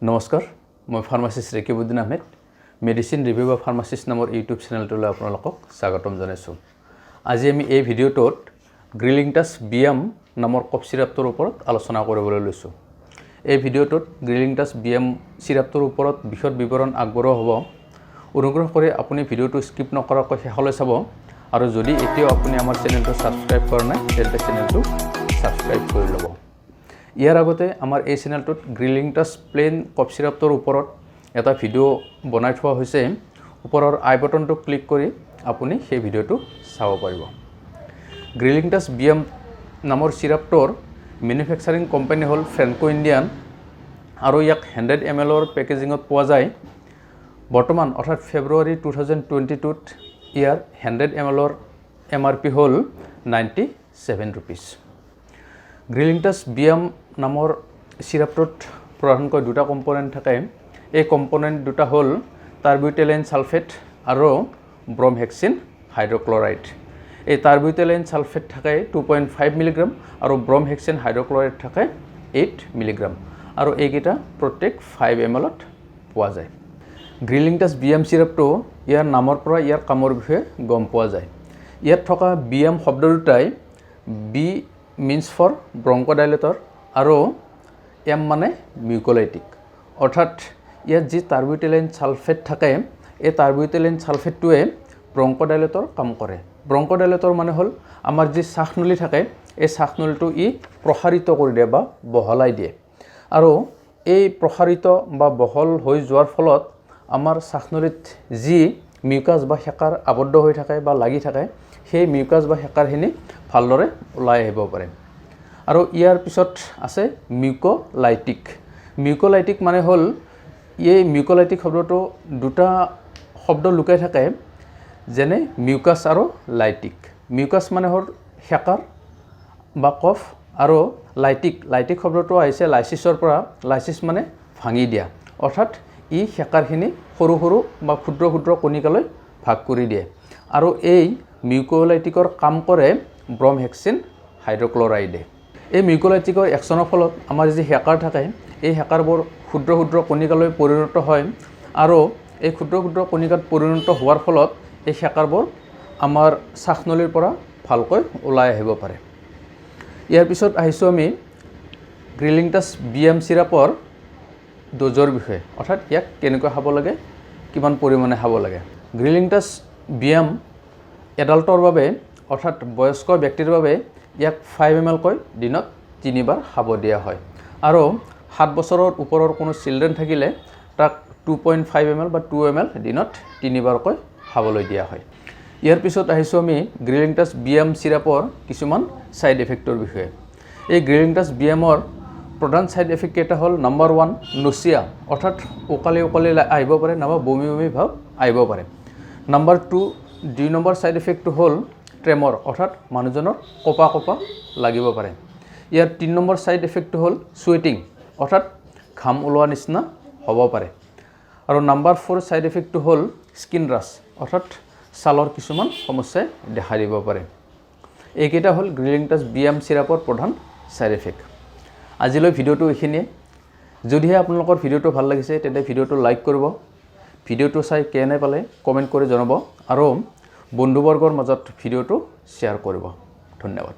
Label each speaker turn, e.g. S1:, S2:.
S1: নমস্কাৰ মই pharmacist Rekibuddin Ahmed medicine review বা ফাৰ্মাচিষ্ট নামৰ ইউটিউব চেনেলটোলৈ আপোনালোকক স্বাগতম জনাইছোঁ। আজি আমি এই ভিডিঅ'টোত গ্ৰিলিংটাছ BM নামৰ কফ চিৰাপটোৰ ওপৰত আলোচনা কৰিবলৈ লৈছোঁ। এই ভিডিঅ'টোত গ্ৰিলিংটাছ BM চিৰাপটোৰ ওপৰত বিশদ বিৱৰণ আগবঢ়োৱা হ'ব। অনুগ্ৰহ কৰি আপুনি ভিডিঅ'টো স্কিপ নকৰাকৈ শেষলৈ চাব আৰু যদি এতিয়াও আপুনি আমাৰ চেনেলটো ছাবস্ক্ৰাইব কৰা নাই তেন্তে চেনেলটো ছাবস্ক্ৰাইব কৰি ল'ব। ইয়াৰ আগতে আমাৰ এই চেনেলটোত গ্ৰিলিংটাছ প্লেন কফ চিৰাপটোৰ ওপৰত এটা ভিডিঅ' বনাই থোৱা হৈছে। ওপৰৰ আই বটনটো ক্লিক কৰি আপুনি সেই ভিডিঅ'টো চাব পাৰিব। গ্ৰিলিংটাছ BM নামৰ চিৰাপটোৰ মেনুফেকচাৰিং কোম্পানী হ'ল ফ্ৰেন্কো ইণ্ডিয়ান আৰু ইয়াক 100 ml পেকেজিঙত পোৱা যায়। বৰ্তমান অৰ্থাৎ ফেব্ৰুৱাৰী 2022ত ইয়াৰ 100 ml MRP হ'ল 97 rupees। গ্ৰিলিংটাছ BM নামৰ চিৰাপটোত প্ৰধানকৈ দুটা কম্পোনেণ্ট থাকে। এই কম্পোনেণ্ট দুটা হ'ল টাৰ্বিউটেলাইন ছালফেট আৰু ব্ৰমহেক্সিন হাইড্ৰক্লৰাইড। এই টাৰ্বিউটেলাইন ছালফেট থাকে 2.5 mg আৰু ব্ৰমহেক্সিন হাইড্ৰক্লৰাইড থাকে 8 mg আৰু এইকেইটা প্ৰত্যেক 5 ml পোৱা যায়। গ্ৰিলিংটাছ BM চিৰাপটো ইয়াৰ নামৰ পৰা ইয়াৰ কামৰ বিষয়ে গম পোৱা যায়। ইয়াত থকা BM শব্দ দুটাই B means for ব্ৰংকোডাইলেটৰ আৰু M মানে মিউকোলাইটিক। অৰ্থাৎ ইয়াত যি টাৰ্বিউটেলাইন ছালফেট থাকে এই টাৰ্বিউটেলাইন ছালফেটটোৱে ব্ৰংকোডাইলেটৰ কাম কৰে। ব্ৰংকোডাইলেটৰ মানে হ'ল আমাৰ যি শ্বাসনলী থাকে এই শ্বাসনলীটো ই প্ৰসাৰিত কৰি দিয়ে বা বহলাই দিয়ে আৰু এই প্ৰসাৰিত বা বহল হৈ যোৱাৰ ফলত আমাৰ শ্বাসনলীত যি মিউকাছ বা সেকাৰ আবদ্ধ হৈ থাকে বা লাগি থাকে সেই মিউকাছ বা সেকাৰখিনি ভালদৰে ওলাই আহিব পাৰে। আৰু ইয়াৰ পিছত আছে মিউকোলাইটিক। মিউকোলাইটিক মানে হ'ল এই মিউকোলাইটিক শব্দটো দুটা শব্দ লুকাই থাকে যেনে মিউকাছ আৰু লাইটিক। মিউকাছ মানে হ'ল সেকাৰ বা কফ আৰু লাইটিক শব্দটো আহিছে লাইচিছৰ পৰা। লাইচিছ মানে ভাঙি দিয়া, অৰ্থাৎ ই সেকাৰখিনি সৰু সৰু বা ক্ষুদ্ৰ ক্ষুদ্ৰ কণিকালৈ ভাগ কৰি দিয়ে আৰু এই মিউকোলাইটিকৰ কাম কৰে ব্ৰমহেক্সিন হাইড্ৰক্লৰাইডে। এই মিউকোলাইটিকৰ একশ্যনৰ ফলত আমাৰ যি সেকাৰ থাকে এই সেকাৰবোৰ ক্ষুদ্ৰ ক্ষুদ্ৰ কণিকালৈ পৰিণত হয় আৰু এই ক্ষুদ্ৰ ক্ষুদ্ৰ কণিকাত পৰিণত হোৱাৰ ফলত এই সেকাৰবোৰ আমাৰ শ্বাসনলীৰ পৰা ভালকৈ ওলাই আহিব পাৰে। ইয়াৰ পিছত আহিছোঁ আমি গ্ৰিলিংটাছ BM চিৰাপৰ ড'জৰ বিষয়ে, অৰ্থাৎ ইয়াক কেনেকৈ খাব লাগে, কিমান পৰিমাণে খাব লাগে। গ্ৰিলিংটাছ BM এডাল্টৰ বাবে অৰ্থাৎ বয়স্ক ব্যক্তিৰ বাবে ইয়াক 5 ml কৈ দিনত 3 বাৰ খাব দিয়া হয় আৰু 7 বছৰৰ ওপৰৰ কোনো চিলড্ৰেন থাকিলে তাক 2.5 ml বা 2 ml দিনত 3 বাৰকৈ খাবলৈ দিয়া হয়। ইয়াৰ পিছত আহিছোঁ আমি গ্ৰিলিংটাছ BM চিৰাপৰ কিছুমান ছাইড এফেক্টৰ বিষয়ে। এই গ্ৰিলিংটাছ BMৰ প্ৰধান ছাইড এফেক্ট কেইটা হ'ল নম্বৰ 1 নচিয়া, অৰ্থাৎ উকালি আহিব পাৰে নাইবা বমি বমি ভাৱ আহিব পাৰে। নম্বৰ 2 2 নম্বৰ ছাইড এফেক্টটো হ'ল ট্ৰেমৰ, অৰ্থাৎ মানুহজনৰ কঁপা লাগিব পাৰে। ইয়াৰ 3 নম্বৰ ছাইড এফেক্টটো হ'ল চুৱেটিং, অৰ্থাৎ ঘাম ওলোৱা নিচিনা হ'ব পাৰে। আৰু নম্বৰ 4 ছাইড এফেক্টটো হ'ল স্কিন ৰাছ, অৰ্থাৎ ছালৰ কিছুমান সমস্যাই দেখা দিব পাৰে। এইকেইটা হ'ল গ্ৰিলিংটাছ BM চিৰাপৰ প্ৰধান ছাইড এফেক্ট। আজিলৈ ভিডিঅ'টো এইখিনিয়ে। যদিহে আপোনালোকৰ ভিডিঅ'টো ভাল লাগিছে তেন্তে ভিডিঅ'টো লাইক কৰিব, ভিডিঅ'টো চাই কেনে পালে কমেণ্ট কৰি জনাব আৰু বন্ধুবৰ্গৰ মাজত ভিডিঅ'টো শ্বেয়াৰ কৰিব। ধন্যবাদ।